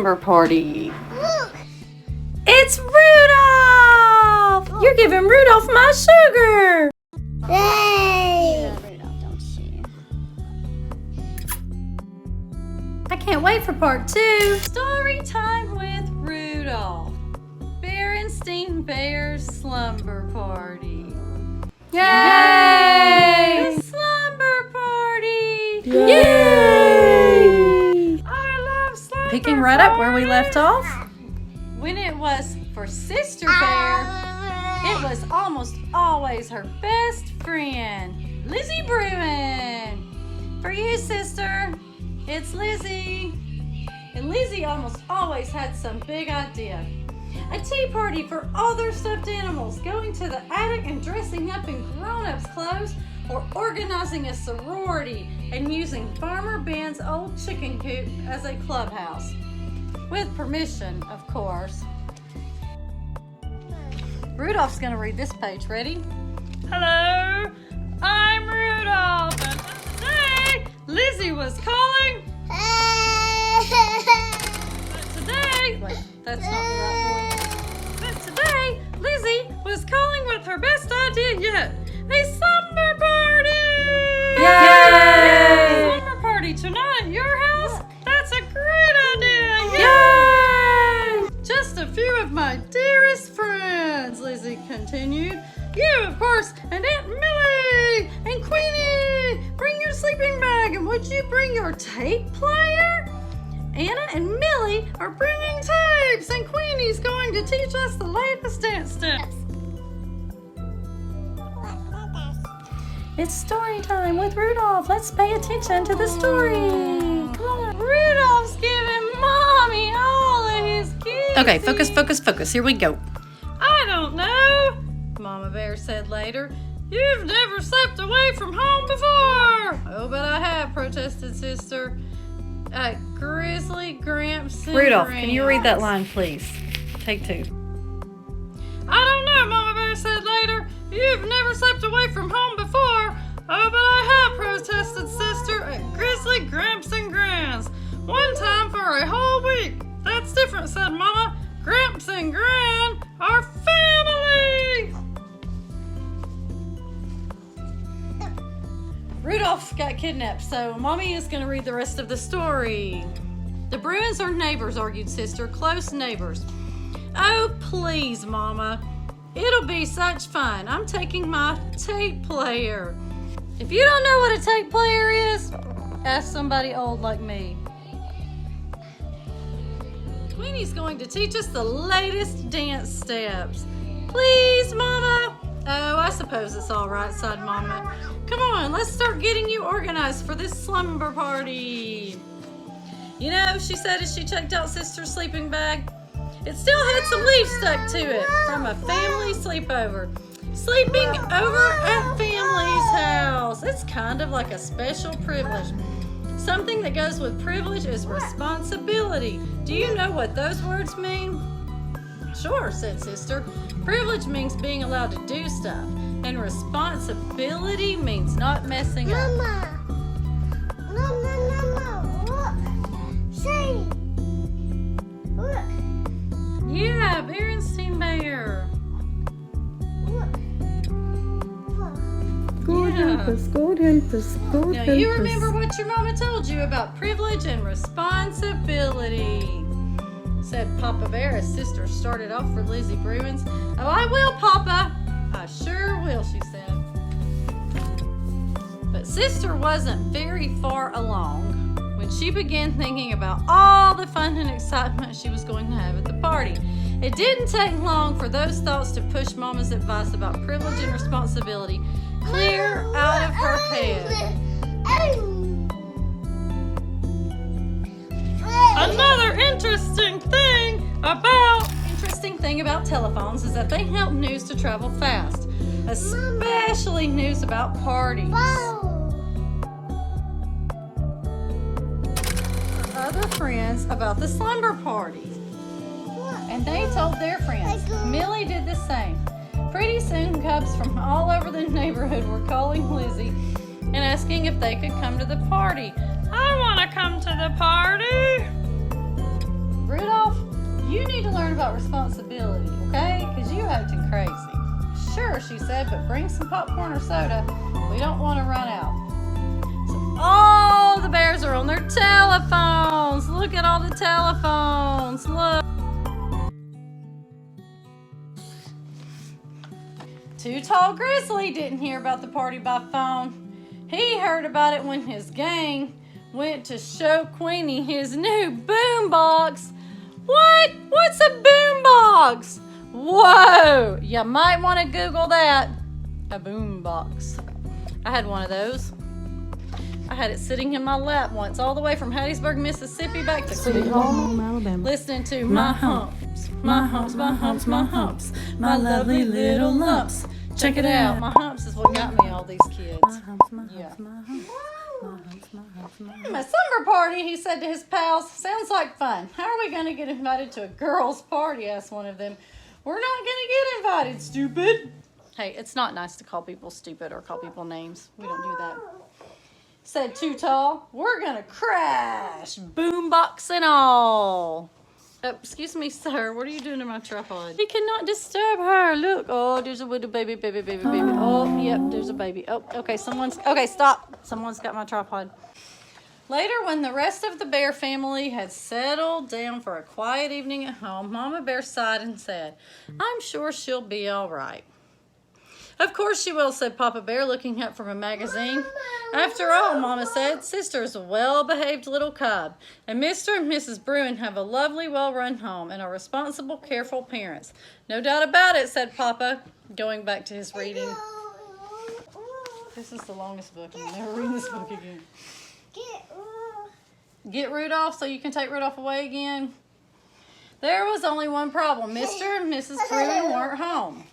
slumber party. Look! It's Rudolph! You're giving Rudolph my sugar! Yay! Rudolph, don't you? I can't wait for part 2. Story time with Rudolph. Berenstain Bear's slumber party. Yay! The slumber party! Yay! I love slumber Picking right up where we left off. When it was for Sister Bear, it was almost always her best friend, Lizzie Bruin. For you, sister, it's Lizzie. And Lizzie almost always had some big idea. A tea party for all their stuffed animals, going to the attic and dressing up in grown-ups' clothes, or organizing a sorority and using Farmer Ben's old chicken coop as a clubhouse. With permission, of course. Rudolph's gonna read this page. Ready? Hello, I'm Rudolph, and today Lizzie was calling. But today, wait, that's not the right voice. But today, Lizzie was calling with her best idea yet. A slumber party! Yay! A slumber party tonight at your house? That's a great idea! Yay! Just a few of my dearest friends, Lizzie continued. You, of course, and Aunt Millie and Queenie. Bring your sleeping bag, and would you bring your tape player? Anna and Millie are bringing tapes, and Queenie's going to teach us the latest dance steps. It's story time with Rudolph. Let's pay attention to the story. Come on. Rudolph's giving Mommy all of his gifts. Okay, focus. Here we go. I don't know, Mama Bear said later. You've never slept away from home before. Oh, but I have, protested Sister. Grizzly Gramps and Rudolph, Gramps. Can you read that line, please? Take 2. I don't know, Mama Bear said later. You've never slept away from home before. Oh, but I have, protested Sister. Grizzly Gramps and Grans. One time for a whole week. That's different, said Mama. Gramps and Gran are family. Rudolph got kidnapped, so Mommy is going to read the rest of the story. The Bruins are neighbors, argued Sister. Close neighbors. Oh, please, Mama. It'll be such fun. I'm taking my tape player. If you don't know what a tape player is, ask somebody old like me. Queenie's going to teach us the latest dance steps. Please, Mama. Oh, I suppose it's all right, sighed Mama. Come on, let's start getting you organized for this slumber party. You know, she said as she checked out Sister's sleeping bag, it still had some leaves stuck to it from a family sleepover. Sleeping over at family's house. It's kind of like a special privilege. Something that goes with privilege is responsibility. Do you know what those words mean? Sure, said Sister. Privilege means being allowed to do stuff, and responsibility means not messing up. Mama! No, look! See! Look! Yeah, Berenstain Bear. Look! Go help us. Now you remember what your mama told you about privilege and responsibility, said Papa Bear as Sister started off for Lizzie Bruins. Oh, I will, Papa. I sure will, she said. But Sister wasn't very far along when she began thinking about all the fun and excitement she was going to have at the party. It didn't take long for those thoughts to push Mama's advice about privilege and responsibility clear out of her head. Another interesting thing about telephones is that they help news to travel fast, especially news about parties. Other friends about the slumber party, and they told their friends. Millie did the same. Pretty soon, cubs from all over the neighborhood were calling Lizzie and asking if they could come to the party. I want to come to the party. Rudolph, you need to learn about responsibility, okay? Because you're acting crazy. Sure, she said, but bring some popcorn or soda. We don't want to run out. So all the bears are on their telephones. Look at all the telephones. Look. Too Tall Grizzly didn't hear about the party by phone. He heard about it when his gang went to show Queenie his new boombox. What? What's a boombox? Whoa! You might want to Google that. A boombox. I had one of those. I had it sitting in my lap once, all the way from Hattiesburg, Mississippi, back to Sweet Home, Alabama. Listening to my humps, my humps, my humps, my humps, my lovely little lumps. Check it out. My humps is what got me all these kids. My humps, my humps, my humps. My slumber party, he said to his pals. Sounds like fun. How are we going to get invited to a girls' party? Asked one of them. We're not going to get invited, stupid. Hey, it's not nice to call people stupid or call people names. We don't do that. Said Too Tall. We're going to crash. Boombox and all. Oh, excuse me, sir. What are you doing to my tripod? We cannot disturb her. Look. Oh, there's a little baby. Oh, yep, there's a baby. Oh, okay, okay, stop. Someone's got my tripod. Later, when the rest of the bear family had settled down for a quiet evening at home, Mama Bear sighed and said, I'm sure she'll be all right. Of course she will, said Papa Bear, looking up from a magazine. After all, Mama said, Sister is a well-behaved little cub, and Mr. and Mrs. Bruin have a lovely, well-run home and are responsible, careful parents. No doubt about it, said Papa, going back to his reading. This is the longest book. I'm never reading this book again. Get Rudolph so you can take Rudolph away again. There was only one problem. Mr. and Mrs. Bruin weren't home.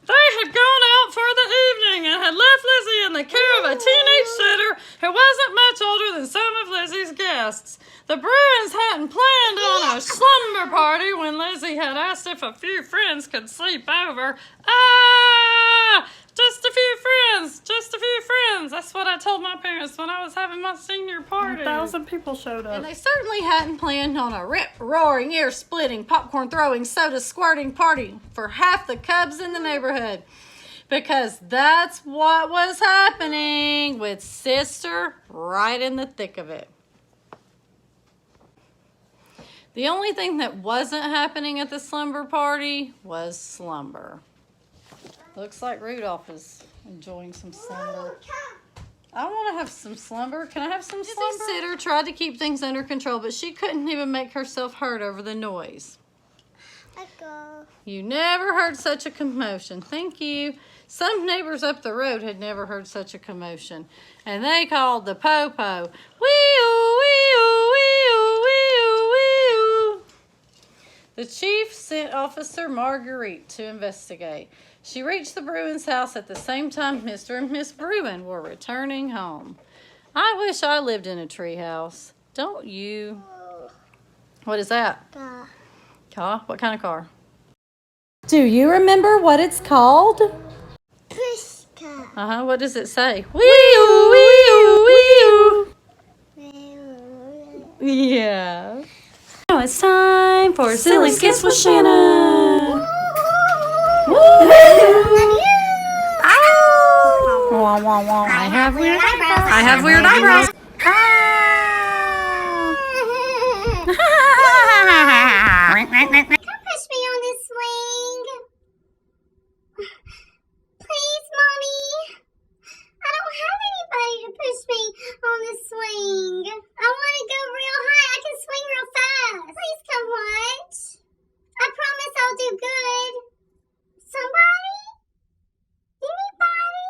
They had gone out for the evening and had left Lizzie in the care of a teenage sitter who wasn't much older than some of Lizzie's guests. The Bruins hadn't planned on a slumber party when Lizzie had asked if a few friends could sleep over. Just a few friends, just a few friends. That's what I told my parents when I was having my senior party. 1,000 people showed up. And they certainly hadn't planned on a rip-roaring, ear-splitting, popcorn-throwing, soda-squirting party for half the cubs in the neighborhood. Because that's what was happening with Sister right in the thick of it. The only thing that wasn't happening at the slumber party was slumber. Looks like Rudolph is enjoying some slumber. I want to have some slumber. Can I have some slumber? The sitter tried to keep things under control, but she couldn't even make herself heard over the noise. You never heard such a commotion. Thank you. Some neighbors up the road had never heard such a commotion, and they called the po-po. Wee-oo, wee-oo, wee-oo, wee-oo, wee-oo. The chief sent Officer Marguerite to investigate. She reached the Bruins' house at the same time Mr. and Miss Bruin were returning home. I wish I lived in a tree house. Don't you? What is that? Car? What kind of car? Do you remember what it's called? Push car. Uh-huh. What does it say? Wee-oo, wee-oo, wee-oo. Yeah. Now it's time for Silly Skits with Shannon. I have weird eyebrows. I have weird eyebrows. Don't push me on this swing. Please, Mommy. I don't have anybody to push me on the swing. I want to go real high. I can swing real fast. Please come watch. I promise I'll do good. Somebody? Anybody?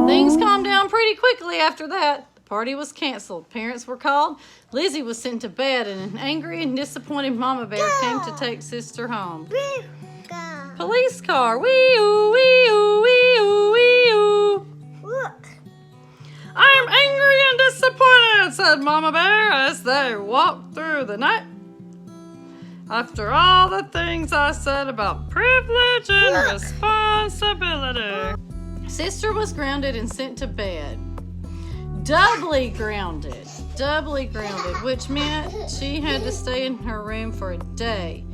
Things calmed down pretty quickly after that. The party was canceled. Parents were called. Lizzie was sent to bed, and an angry and disappointed Mama Bear came to take Sister home. Police car. Wee-oo, wee-oo, wee-oo, wee-oo. Look. I'm angry and disappointed, said Mama Bear as they walked through the night. After all the things I said about privilege and responsibility. Sister was grounded and sent to bed. Doubly grounded. doubly grounded, which meant she had to stay in her room for a day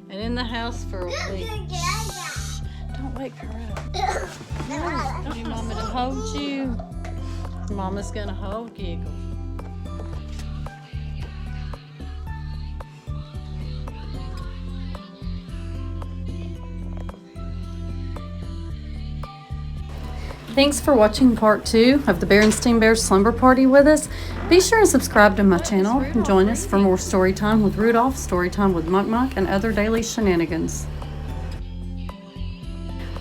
and in the house for a week. Shh, don't wake her up. No, don't you want Mama to hold you? Mama's gonna hold Giggle. Thanks for watching part 2 of the Berenstain Bears Slumber Party with us. Be sure and subscribe to my channel and join us for more story time with Rudolph, story time with Muck Muck, and other daily shenanigans.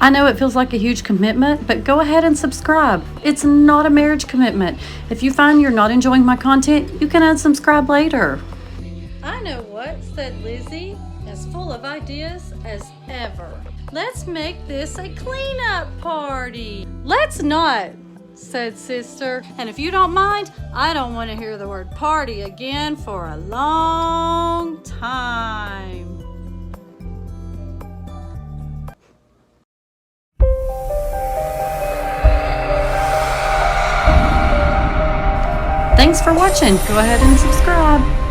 I know it feels like a huge commitment, but go ahead and subscribe. It's not a marriage commitment. If you find you're not enjoying my content, you can unsubscribe later. I know what, said Lizzie, as full of ideas as ever. Let's make this a cleanup party. Let's not, said Sister. And if you don't mind, I don't want to hear the word party again for a long time. Thanks for watching. Go ahead and subscribe.